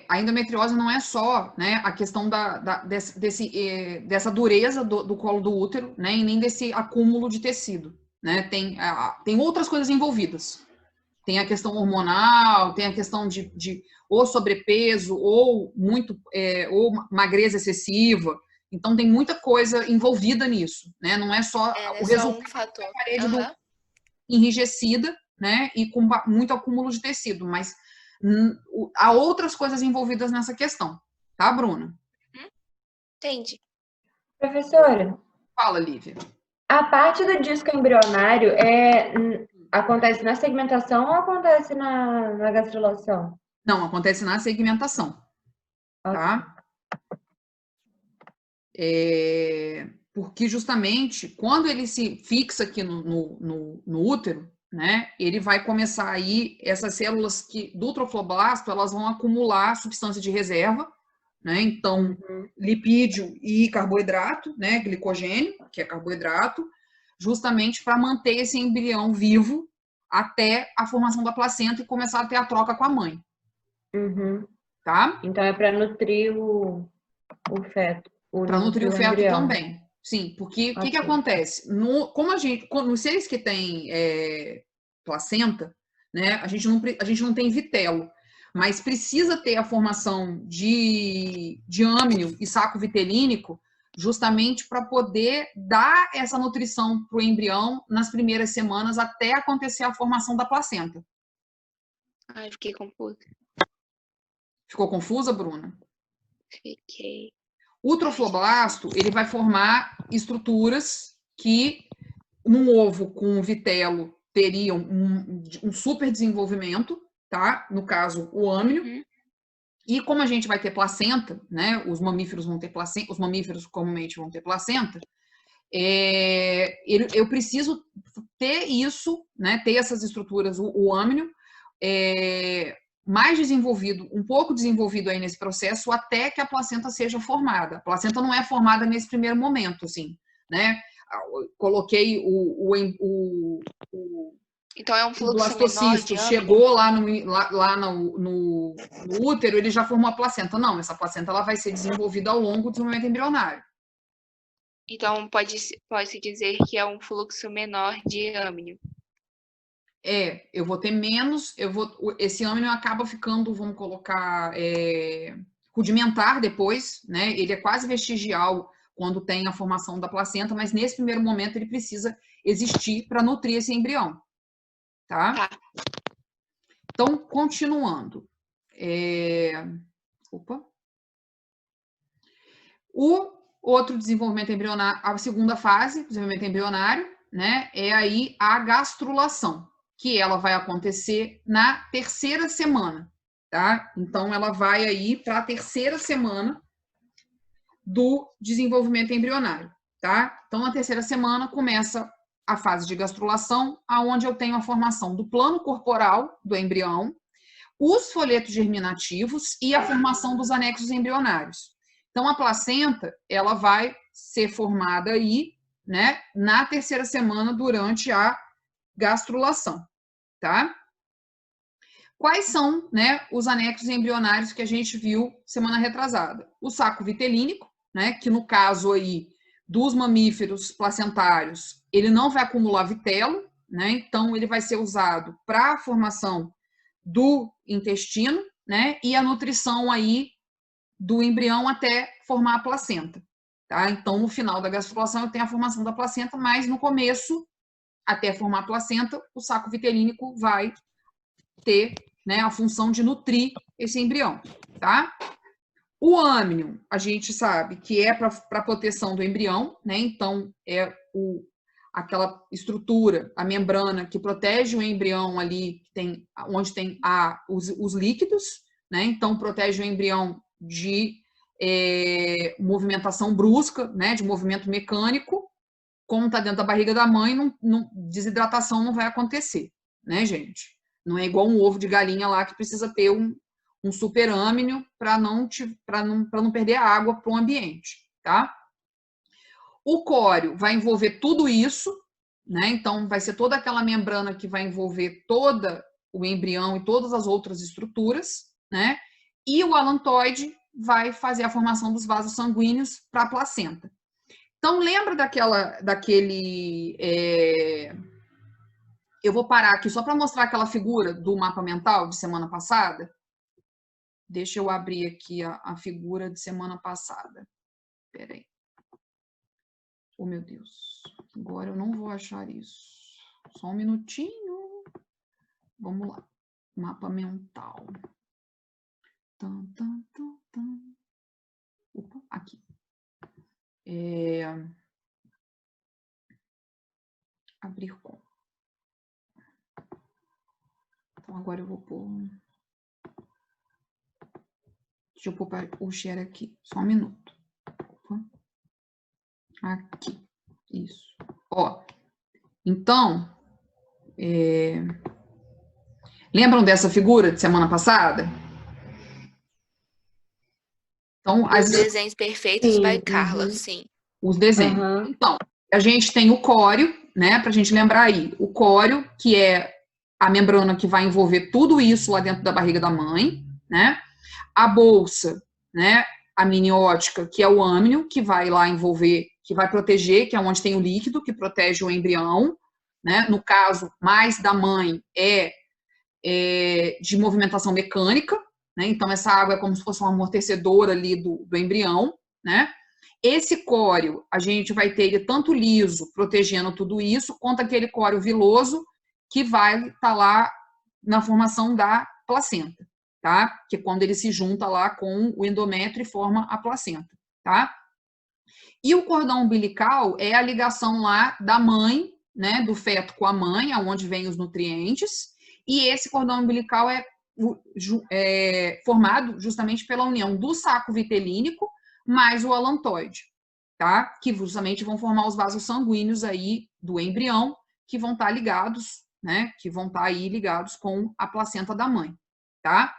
A endometriose não é só, né, a questão dessa dureza do colo do útero, né, e nem desse acúmulo de tecido, né, tem outras coisas envolvidas. Tem a questão hormonal, tem a questão de ou sobrepeso, ou ou magreza excessiva. Então, tem muita coisa envolvida nisso, né, não é só Não o é só resultado um fator. da parede enrijecida, né, e com muito acúmulo de tecido, mas há outras coisas envolvidas nessa questão, tá, Bruna? Entendi. Professora, Fala, Lívia. a parte do disco embrionário acontece na segmentação ou acontece na gastrulação? Não, acontece na segmentação, tá? Porque justamente quando ele se fixa aqui no útero, né, ele vai começar aí, essas células do trofoblasto, elas vão acumular substância de reserva, né, então lipídio e carboidrato, né, glicogênio, que é carboidrato, justamente para manter esse embrião vivo até a formação da placenta e começar a ter a troca com a mãe. Tá? Então é para nutrir o feto. Para nutrir o feto também. Sim, porque o que acontece? Nos seres que têm placenta, né, a gente não tem vitelo, mas precisa ter a formação de âmnio e saco vitelínico justamente para poder dar essa nutrição para o embrião nas primeiras semanas até acontecer a formação da placenta. Ai, fiquei confusa. Ficou confusa, Bruna? Fiquei. O trofoblasto, ele vai formar estruturas que, num ovo com vitelo, teriam um super desenvolvimento, tá? No caso, o âmnio. E como a gente vai ter placenta, né? Os mamíferos vão ter placenta, os mamíferos comumente vão ter placenta. Eu preciso ter isso, né? Ter essas estruturas, o âmnio, mais desenvolvido, um pouco desenvolvido aí nesse processo, até que a placenta seja formada. A placenta não é formada nesse primeiro momento, assim, né? Coloquei então é um fluxo blastocisto, menor de chegou lá no útero, ele já formou a placenta. Não, essa placenta ela vai ser desenvolvida ao longo do desenvolvimento embrionário. Então pode-se dizer que é um fluxo menor de âmnio. Eu vou ter menos, esse âmnio acaba ficando, vamos colocar, rudimentar depois, né? Ele é quase vestigial quando tem a formação da placenta, mas nesse primeiro momento ele precisa existir para nutrir esse embrião, tá? Então, continuando. O outro desenvolvimento embrionário, a segunda fase do desenvolvimento embrionário, né? É aí a gastrulação, que ela vai acontecer na terceira semana, tá? Então, ela vai aí para a terceira semana do desenvolvimento embrionário, tá? Então, na terceira semana começa a fase de gastrulação, aonde eu tenho a formação do plano corporal do embrião, os folhetos germinativos e a formação dos anexos embrionários. Então, a placenta, ela vai ser formada aí, né, na terceira semana durante a gastrulação, tá? Quais são, né, os anexos embrionários que a gente viu semana retrasada? O saco vitelínico, né, que no caso aí dos mamíferos placentários, ele não vai acumular vitelo, né? Então, ele vai ser usado para a formação do intestino, né? E a nutrição aí do embrião até formar a placenta, tá? Então, no final da gastrulação, eu tenho a formação da placenta, mas no começo, até formar a placenta, o saco vitelínico vai ter, né, a função de nutrir esse embrião, tá? O âmnion, a gente sabe que é para proteção do embrião, né? Então, é aquela estrutura, a membrana que protege o embrião ali, onde tem os líquidos, né? Então, protege o embrião de movimentação brusca, né? De movimento mecânico. Como está dentro da barriga da mãe, desidratação não vai acontecer, né, gente? Não é igual um ovo de galinha lá que precisa ter um superâmnio para não perder a água para o ambiente, tá? O córeo vai envolver tudo isso, né? Então, vai ser toda aquela membrana que vai envolver todo o embrião e todas as outras estruturas, né? E o alantoide vai fazer a formação dos vasos sanguíneos para a placenta. Então, lembra daquele... Eu vou parar aqui só para mostrar aquela figura do mapa mental de semana passada. Deixa eu abrir aqui a figura de semana passada. Espera aí. Oh, meu Deus. Agora eu não vou achar isso. Só um minutinho. Vamos lá. Mapa mental. Opa, aqui. Abrir com. Então, agora eu vou pôr... Deixa eu pôr o share aqui. Só um minuto. Opa. Aqui. Isso. Ó. Então, lembram dessa figura de semana passada? Então, os desenhos perfeitos by Carla, sim. Os desenhos. Então, a gente tem o córeo, né? Pra gente lembrar aí. O córeo, que é a membrana que vai envolver tudo isso lá dentro da barriga da mãe, né? A bolsa, né? Amniótica, que é o âmnio, que vai lá envolver, que vai proteger, que é onde tem o líquido, que protege o embrião, né? No caso, mais da mãe de movimentação mecânica, né? Então, essa água é como se fosse um amortecedor ali do embrião, né? Esse córeo, a gente vai ter ele tanto liso, protegendo tudo isso, quanto aquele córeo viloso, que vai estar lá na formação da placenta, tá? Que é quando ele se junta lá com o endométrio e forma a placenta, tá? E o cordão umbilical é a ligação lá da mãe, né, do feto com a mãe, aonde vem os nutrientes, e esse cordão umbilical é formado justamente pela união do saco vitelínico mais o alantoide, tá? Que justamente vão formar os vasos sanguíneos aí do embrião, que vão estar ligados, né, que vão estar aí ligados com a placenta da mãe, tá?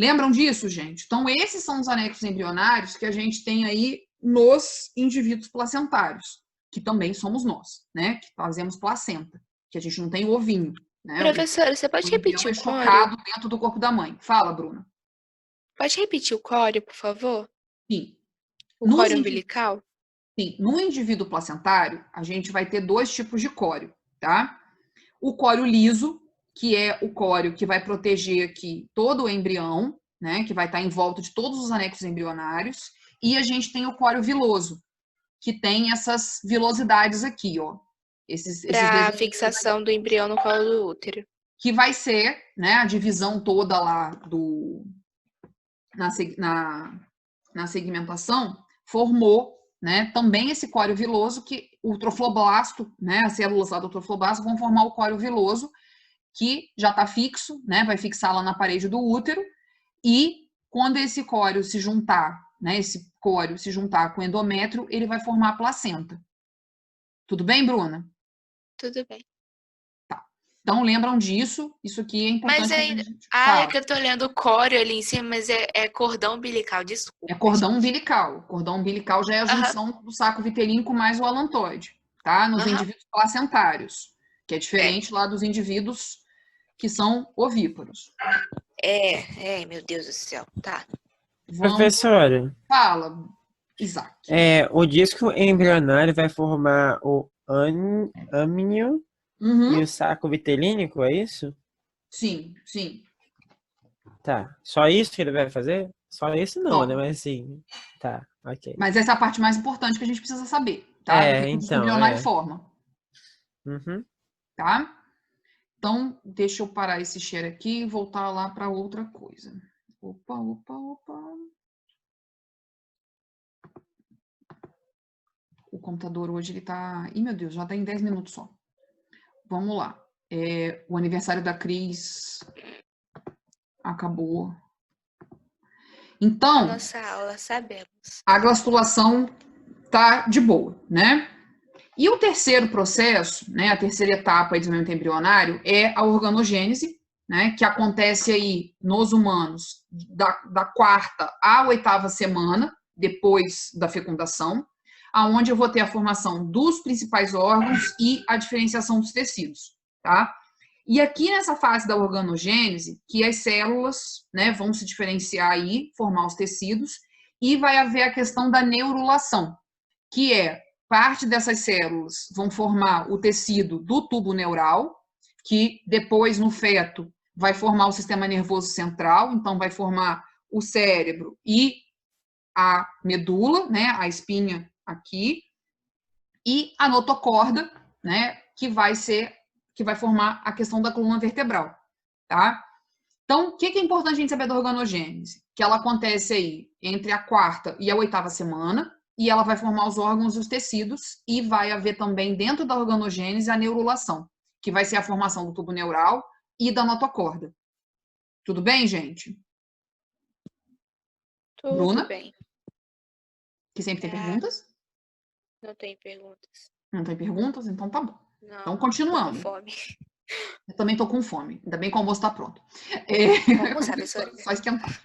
Lembram disso, gente? Então, esses são os anexos embrionários que a gente tem aí nos indivíduos placentários, que também somos nós, né? Que fazemos placenta, que a gente não tem o ovinho, né? Professora, você pode repetir o córeo? Chocado dentro do corpo da mãe. Fala, Bruna. Pode repetir o córeo, por favor? Sim. O córeo umbilical? Sim. No indivíduo placentário, a gente vai ter dois tipos de córeo, tá? O córeo liso, que é o córeo que vai proteger aqui todo o embrião, né? Que vai estar em volta de todos os anexos embrionários. E a gente tem o córeo viloso, que tem essas vilosidades aqui, ó. Para a fixação do embrião no colo do útero. Que vai ser, né, a divisão toda lá na segmentação, formou, né, também esse córeo viloso, que o trofoblasto, né, as células lá do trofoblasto vão formar o córeo viloso, que já está fixo, né, vai fixar lá na parede do útero, e quando esse córeo se juntar, né, esse córeo se juntar com o endométrio, ele vai formar a placenta. Tudo bem, Bruna? Tudo bem. Tá. Então, lembram disso, isso aqui é importante. Mas ainda... é que eu tô olhando o córeo ali em cima, mas é cordão umbilical, desculpa. É cordão umbilical. Cordão umbilical já é a junção do saco vitelínico mais o alantoide, tá? Nos indivíduos placentários, que é diferente lá dos indivíduos que são ovíparos. Meu Deus do céu, tá. Professora. Fala, Isaac. O disco embrionário vai formar o âmnio E o saco vitelínico, é isso? Sim, sim. Tá. Só isso que ele vai fazer? Só isso não, Só. né? Mas assim, tá, ok. Mas essa é a parte mais importante que a gente precisa saber, tá? Do que o disco Então, embrionário forma, Uhum. tá? Então, deixa eu parar esse share aqui e voltar lá para outra coisa. Opa, opa, opa. O computador hoje ele tá... Ih, meu Deus, já tá em 10 minutos só. Vamos lá. O aniversário da Cris acabou. Então, Nossa aula, sabemos. a glastulação tá de boa, né? E o terceiro processo, né, a terceira etapa aí do desenvolvimento embrionário é a organogênese, né, que acontece aí nos humanos da quarta à oitava semana, depois da fecundação, aonde eu vou ter a formação dos principais órgãos e a diferenciação dos tecidos, tá? E aqui nessa fase da organogênese, que as células, né, vão se diferenciar aí, formar os tecidos, e vai haver a questão da neurulação, que é parte dessas células vão formar o tecido do tubo neural, que depois no feto vai formar o sistema nervoso central, então vai formar o cérebro e a medula, né, a espinha aqui, e a notocorda, né, que vai formar a questão da coluna vertebral, tá? Então, o que é importante a gente saber da organogênese? Que ela acontece aí entre a quarta e a oitava semana, e ela vai formar os órgãos e os tecidos, e vai haver também dentro da organogênese a neurulação, que vai ser a formação do tubo neural e da notocorda. Tudo bem, gente? Tudo Bruna? bem. Que sempre tem perguntas? Não tem perguntas. Não tem perguntas? Então tá bom. Não, Então, continuando. tô com fome. Eu também tô com fome. Ainda bem que o almoço tá pronto. Vamos almoçar, professora. Só esquentar.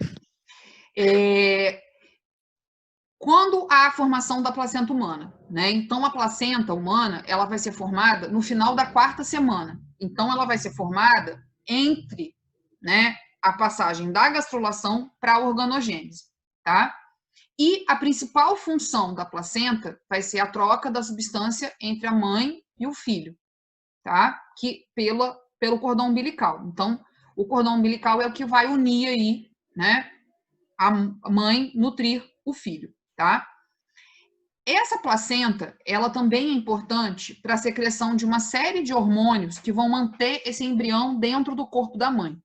Quando há a formação da placenta humana, né? Então, a placenta humana, ela vai ser formada no final da quarta semana. Então, ela vai ser formada entre, né, a passagem da gastrulação para a organogênese, tá? E a principal função da placenta vai ser a troca da substância entre a mãe e o filho, tá? Que pelo cordão umbilical. Então, o cordão umbilical é o que vai unir aí, né, a mãe nutrir o filho, tá? Essa placenta, ela também é importante para a secreção de uma série de hormônios que vão manter esse embrião dentro do corpo da mãe.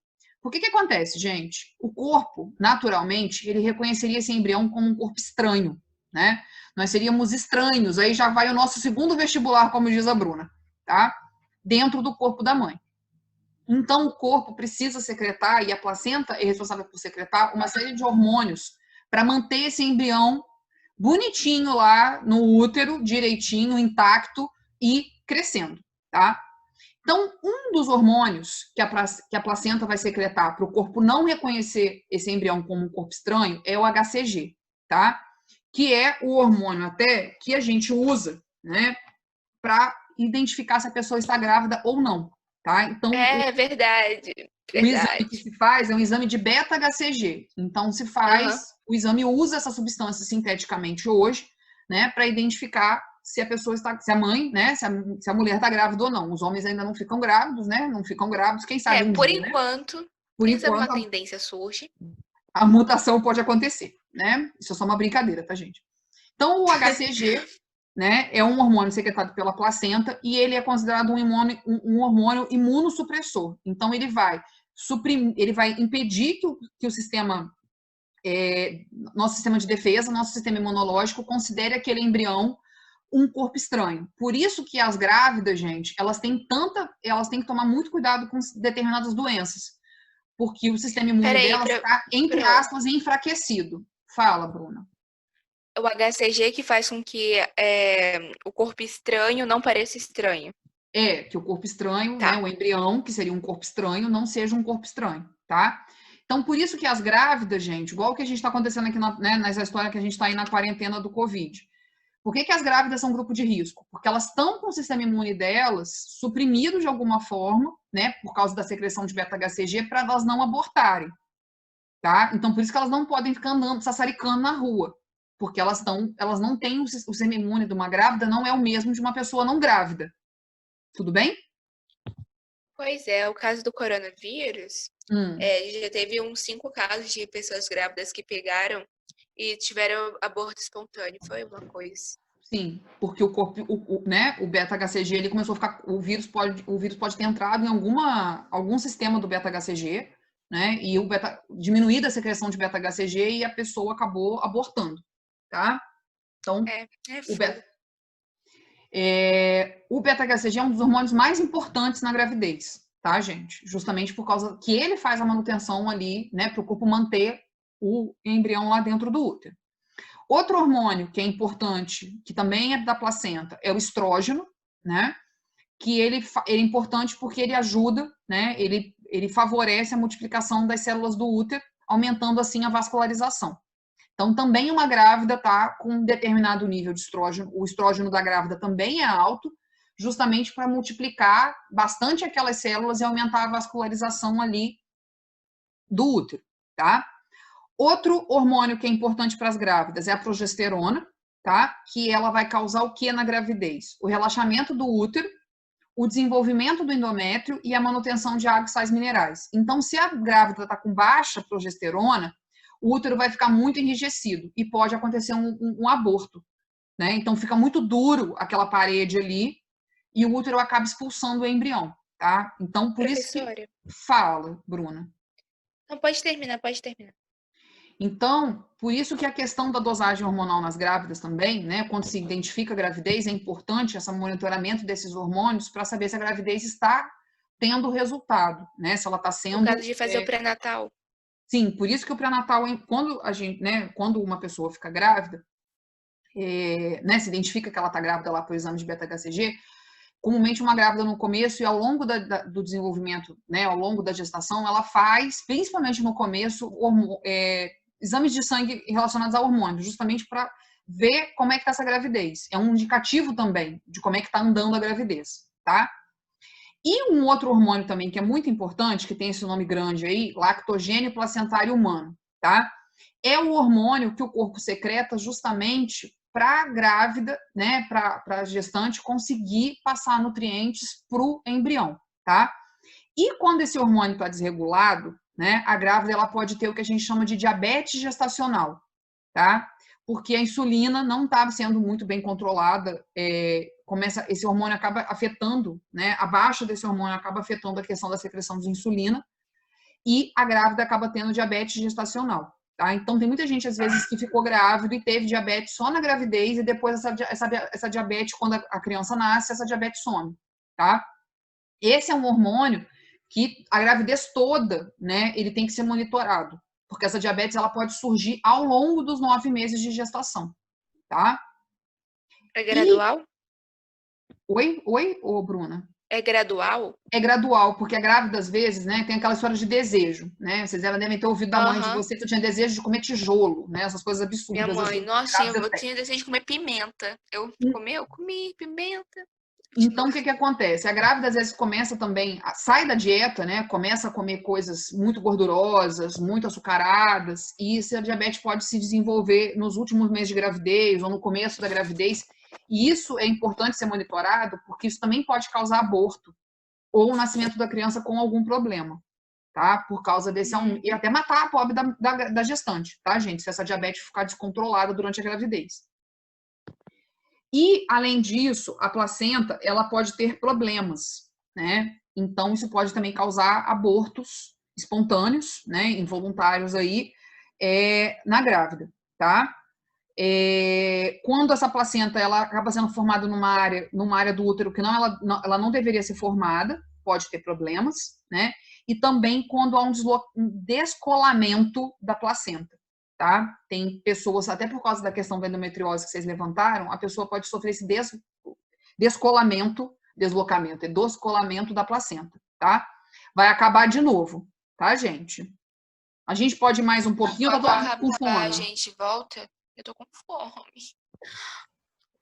Por que acontece, gente? O corpo, naturalmente, ele reconheceria esse embrião como um corpo estranho, né? Nós seríamos estranhos, aí já vai o nosso segundo vestibular, como diz a Bruna, tá? Dentro do corpo da mãe. Então, o corpo precisa secretar, e a placenta é responsável por secretar, uma série de hormônios para manter esse embrião bonitinho lá no útero, direitinho, intacto e crescendo, tá? Então, um dos hormônios que a placenta vai secretar para o corpo não reconhecer esse embrião como um corpo estranho é o HCG, tá? Que é o hormônio até que a gente usa, né, para identificar se a pessoa está grávida ou não, tá? Então, Verdade. o exame que se faz é um exame de beta-HCG. Então, se faz, o exame usa essa substância sinteticamente hoje, né, para identificar se a pessoa está, se a mãe, né, se a mulher está grávida ou não. Os homens ainda não ficam grávidos, né? Não ficam grávidos, quem sabe Por dia, enquanto, né? Por enquanto, uma tendência surge. A mutação pode acontecer, né? Isso é só uma brincadeira, tá, gente? Então, o HCG, né, é um hormônio secretado pela placenta e ele é considerado um hormônio imunossupressor. Então, ele vai impedir que o sistema, nosso sistema de defesa, nosso sistema imunológico, considere aquele embrião um corpo estranho. Por isso que as grávidas, gente, elas têm que tomar muito cuidado com determinadas doenças, porque o sistema imune delas está, entre aspas, enfraquecido. Fala, Bruna. O HCG que faz com que o corpo estranho não pareça estranho. Que o corpo estranho, né, o embrião, que seria um corpo estranho, não seja um corpo estranho, tá? Então, por isso que as grávidas, gente, igual que a gente está acontecendo aqui nessa história que a gente está aí na quarentena do Covid. Por que as grávidas são grupo de risco? Porque elas estão com o sistema imune delas suprimido de alguma forma, né, por causa da secreção de beta-HCG, para elas não abortarem, tá? Então, por isso que elas não podem ficar andando, sassaricando na rua, porque elas não têm o sistema imune de uma grávida, não é o mesmo de uma pessoa não grávida. Tudo bem? Pois é, o caso do coronavírus, Hum, já teve uns 5 casos de pessoas grávidas que pegaram e tiveram aborto espontâneo. Foi uma coisa. sim, porque o corpo, né, o beta-HCG, ele começou a ficar, o vírus pode ter entrado em algum sistema do beta-HCG, né, e diminuída a secreção de beta-HCG e a pessoa acabou abortando, tá? Então, É o fogo. o beta-HCG é um dos hormônios mais importantes na gravidez, tá, gente? Justamente por causa que ele faz a manutenção ali, né, para o corpo manter o embrião lá dentro do útero. Outro hormônio que é importante, que também é da placenta, é o estrógeno, né? Que ele é importante porque ele ajuda, né? Ele favorece a multiplicação das células do útero, aumentando assim a vascularização. Então, também uma grávida está com um determinado nível de estrógeno, o estrógeno da grávida também é alto, justamente para multiplicar bastante aquelas células e aumentar a vascularização ali do útero, tá? Outro hormônio que é importante para as grávidas é a progesterona, tá? Que ela vai causar o que na gravidez? O relaxamento do útero, o desenvolvimento do endométrio e a manutenção de água e sais minerais. Então, se a grávida está com baixa progesterona, o útero vai ficar muito enrijecido e pode acontecer um aborto, né? Então, fica muito duro aquela parede ali e o útero acaba expulsando o embrião, tá? Então, por isso que... Professora. Fala, Bruna. Não, pode terminar, pode terminar. Então, por isso que a questão da dosagem hormonal nas grávidas também, né, quando se identifica a gravidez, é importante esse monitoramento desses hormônios para saber se a gravidez está tendo resultado, né, se ela está sendo... No caso de fazer o pré-natal. Sim, por isso que o pré-natal, quando a gente, né, quando uma pessoa fica grávida, né, se identifica que ela está grávida lá por exame de beta-HCG, comumente uma grávida no começo e ao longo do desenvolvimento, né, ao longo da gestação, ela faz, principalmente no começo, exames de sangue relacionados a hormônios, justamente para ver como é que está essa gravidez. É um indicativo também de como é que está andando a gravidez, tá? E um outro hormônio também que é muito importante, que tem esse nome grande aí, lactogênio placentário humano, tá? É o hormônio que o corpo secreta justamente para a grávida, né, para a gestante conseguir passar nutrientes para o embrião, tá? E quando esse hormônio está desregulado, né, a grávida ela pode ter o que a gente chama de diabetes gestacional, tá? Porque a insulina não está sendo muito bem controlada, esse hormônio acaba afetando, né, a baixa desse hormônio acaba afetando a questão da secreção de insulina e a grávida acaba tendo diabetes gestacional, tá? Então tem muita gente às vezes que ficou grávida e teve diabetes só na gravidez e depois essa diabetes, quando a criança nasce, essa diabetes some, tá? Esse é um hormônio que a gravidez toda, né, ele tem que ser monitorado, porque essa diabetes ela pode surgir ao longo dos 9 meses de gestação, tá? É gradual? Oi, ô Bruna? É gradual? É gradual, porque a grávida, às vezes, né, tem aquela história de desejo, né? Vocês devem ter ouvido da mãe de você que eu tinha desejo de comer tijolo, né? Essas coisas absurdas. Minha mãe, assim, nossa, eu tinha desejo de comer pimenta. Eu comi pimenta. Então, o que acontece? A grávida, às vezes, começa também, sai da dieta, né? Começa a comer coisas muito gordurosas, muito açucaradas, e esse diabetes pode se desenvolver nos últimos meses de gravidez ou no começo da gravidez. E isso é importante ser monitorado, porque isso também pode causar aborto ou o nascimento da criança com algum problema, tá? Por causa desse aumento, e até matar a pobre da gestante, tá, gente? Se essa diabetes ficar descontrolada durante a gravidez. E, além disso, a placenta, ela pode ter problemas, né? Então, isso pode também causar abortos espontâneos, né? Involuntários aí, na grávida, tá? Quando essa placenta, ela acaba sendo formada numa área do útero que ela não deveria ser formada, pode ter problemas, né? E também quando há um descolamento da placenta. Tá? Tem pessoas, até por causa da questão da endometriose que vocês levantaram, a pessoa pode sofrer esse descolamento da placenta, tá? Vai acabar de novo, tá, gente? A gente pode ir mais um pouquinho ou tá com fome? Gente, volta. Eu tô com fome.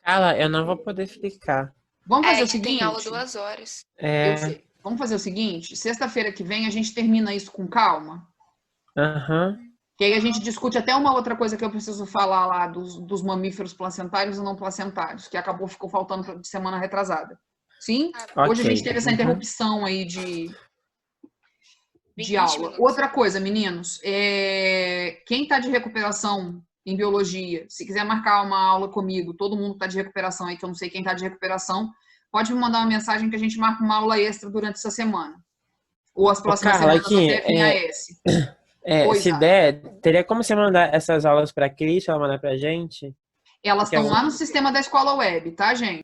Carla, eu não vou poder ficar. Vamos fazer o seguinte? Tem aula 2 horas. Vamos fazer o seguinte? Sexta-feira que vem a gente termina isso com calma. Aham. Que aí a gente discute até uma outra coisa que eu preciso falar lá dos mamíferos placentários e não placentários, que ficou faltando de semana retrasada. Sim? Ah, Hoje a Ok. gente teve essa interrupção aí de 20 aula. minutos. Outra coisa, meninos, quem está de recuperação em biologia, se quiser marcar uma aula comigo, todo mundo está de recuperação aí, que eu não sei quem está de recuperação, pode me mandar uma mensagem que a gente marca uma aula extra durante essa semana. Ou as próximas Carla, semanas aqui, até vir a S. Oi, se Zara. der, teria como você mandar essas aulas pra Cris, ela mandar pra gente? Elas Que é estão um- lá no sistema da escola web, tá, gente?